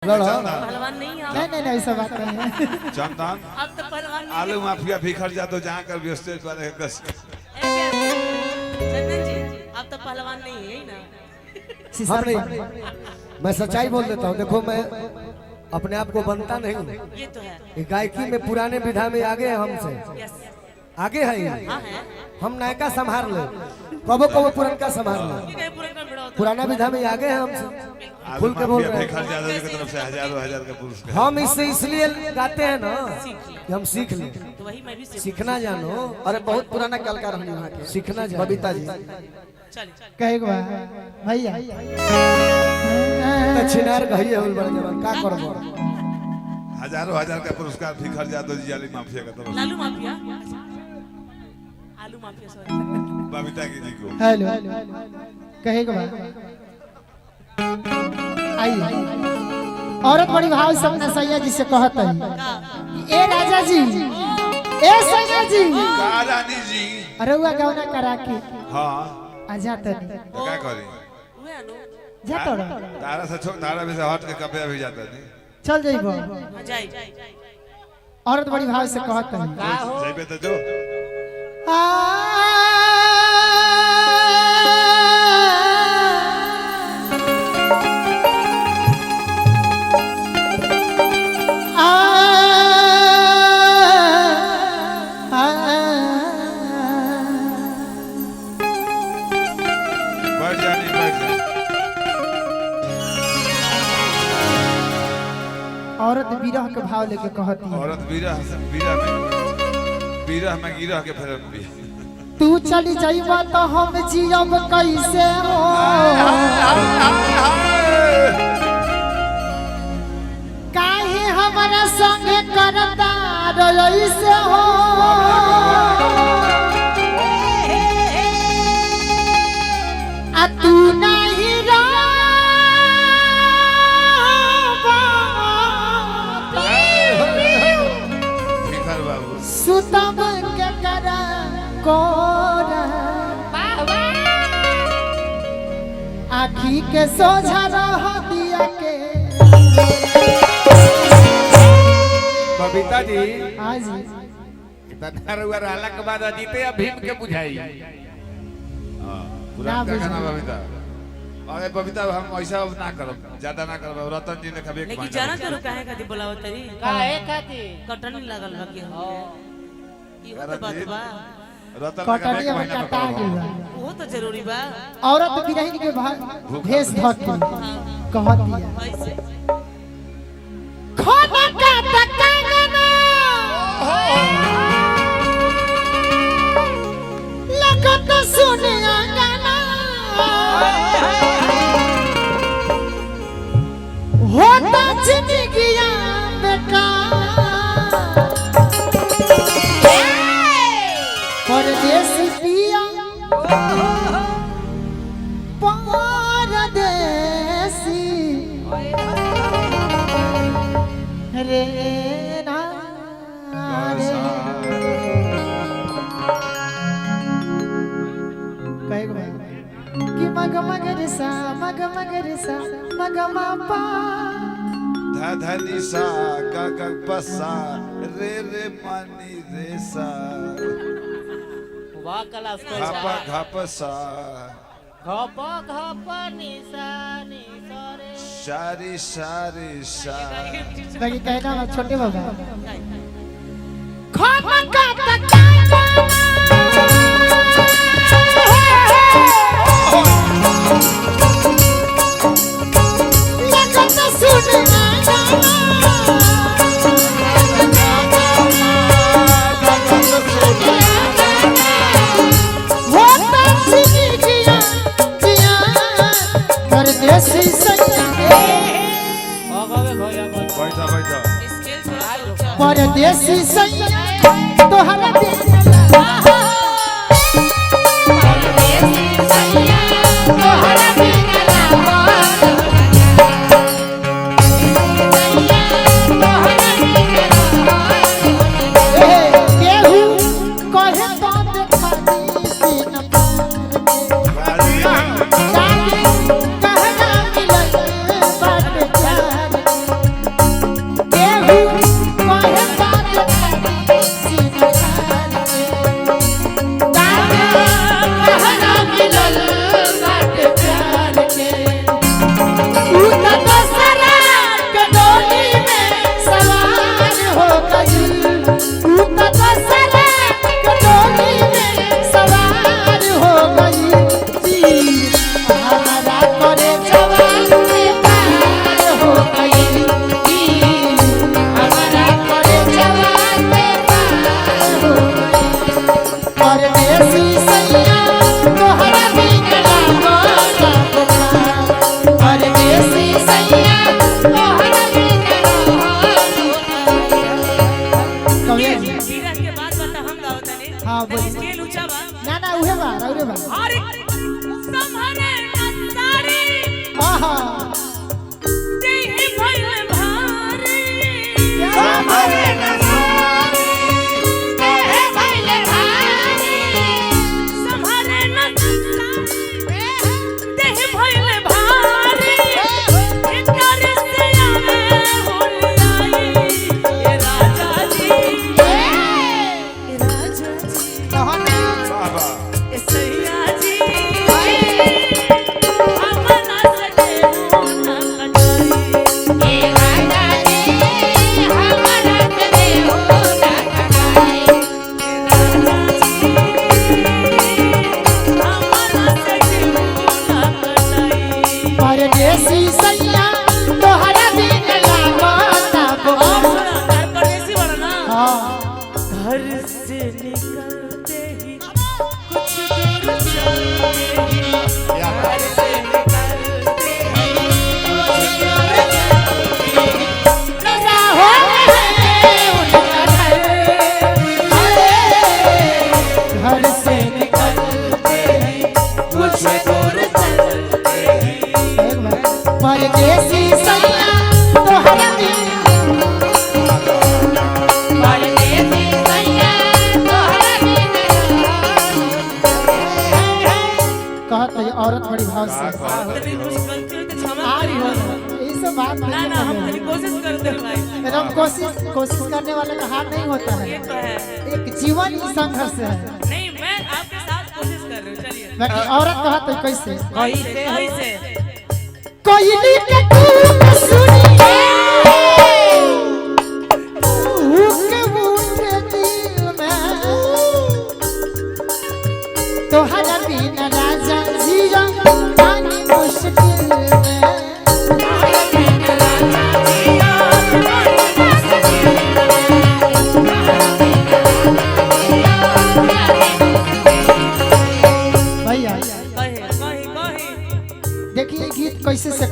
पहलवान नहीं नहीं ऐसा बात नहीं है। चंदन अब तो पहलवान आलू माफिया बिखर जा तो जहाँ कर भी स्टेज पर चंदन जी अब तो पहलवान नहीं है ना। हम नहीं, मैं सच्चाई बोल देता हूँ। देखो मैं अपने आप को बनता नहीं हूँ। ये तो है। गायकी में पुराने विधा में आगे है हमसे, यस आगे है ये। हाँ है। हम नयका संभाल ले, कबो कबो पुरनका संभाल ले। ये कहीं पुरनका बड़ा होता पुराना विधा में आगे है हमसे, खुल के बोल रहे हैं। बिखर जादव की तरफ से हजारों हजार का पुरस्कार। हम इससे इसलिए गाते हैं ना कि हम सीख लें, तो वही मैं भी सीखना जानो। अरे बहुत पुराना कलाकार हम यहाँ के सीखना जानो बबीता जी। चलिए कहेगा भैया दक्षिणार कहिए होल बड़े जवान का करबो। हजारों हजार का पुरस्कार बिखर जादव जी आलू माफिया का तरफ लालू माफिया आलू माफिया सॉरी बबीता जी को। हेलो कहेगा आइए औरत बड़ी भाव से अपने सैया जी से कहत है ए राजा जी ए सैया जी का रानी जी। अरे हुआ गौना करा के हाँ आ जाते तो क्या करी हुए अनु जातो तारा से छोड़ तारा में से हट के कपे भी जाता नहीं। चल जाइबो। जाई औरत बड़ी भाव से कहत है जाइबे तो जो बैठ जानी बैठ जानी। औरत विरह के भाव लेके कहती है औरत विरह में गिरह के फेरन भी। तू चली जाइबा तो हम जियब कैसे हो काहे हमारा संगे करता रईसे हो आ तू नहीं बिखर बाबू सुतब के करा कोरा आखी के सोझा रह दिया के बबीता जी आज रहला के बाद अजीते या भीम के बुझाई। पूरा ना क्या ना बबीता। अरे बबीता हम ऐसा ना करब ज्यादा ना करब। रतन जी ने कभी लेकिन जाना करो काहे खातिर बोलावत तरी काहे खातिर कटनी लागल बा के हमके इहो तो बात बा रतन कटनिया में कटा गेल बा। वो तो जरूरी बा औरत बिरहिन के भेष धक के कहत दिया ऐसे खाना का तकाना लगत सुने गाना होता जिंदगिया बेकार परदेसी पिया परदेसी रे ना रे कहेगा कि मग रे सा मग रे सा मग पा धा धनी सा गा गा पसा रे रे मानी रे सा वाह क्लास घापा घाप सा घप घप निशानी सरे शारी शारी सा। बाकी कहना मत छोटे बाबा बैठा बैठा स्केल थोड़ा परदेसी सैया तोहरा केहू कहे तो देखा सीन कहना मिलल बात प्यार हम खाली कोशिश करते हैं भाई। एकदम कोशिश करने वाले का हार नहीं होता ये है। तो है। एक जीवन ही संघर्ष है। नहीं मैं आपके साथ कोशिश कर रही हूँ। चलिए बाकी औरत कहा तो कैसे कैसे कोयली के धूप सुनिए के उठे दिल में तोहरा बिना राजा जिया पानी मुश्किल में भैया कहे देखिए गीत कैसे से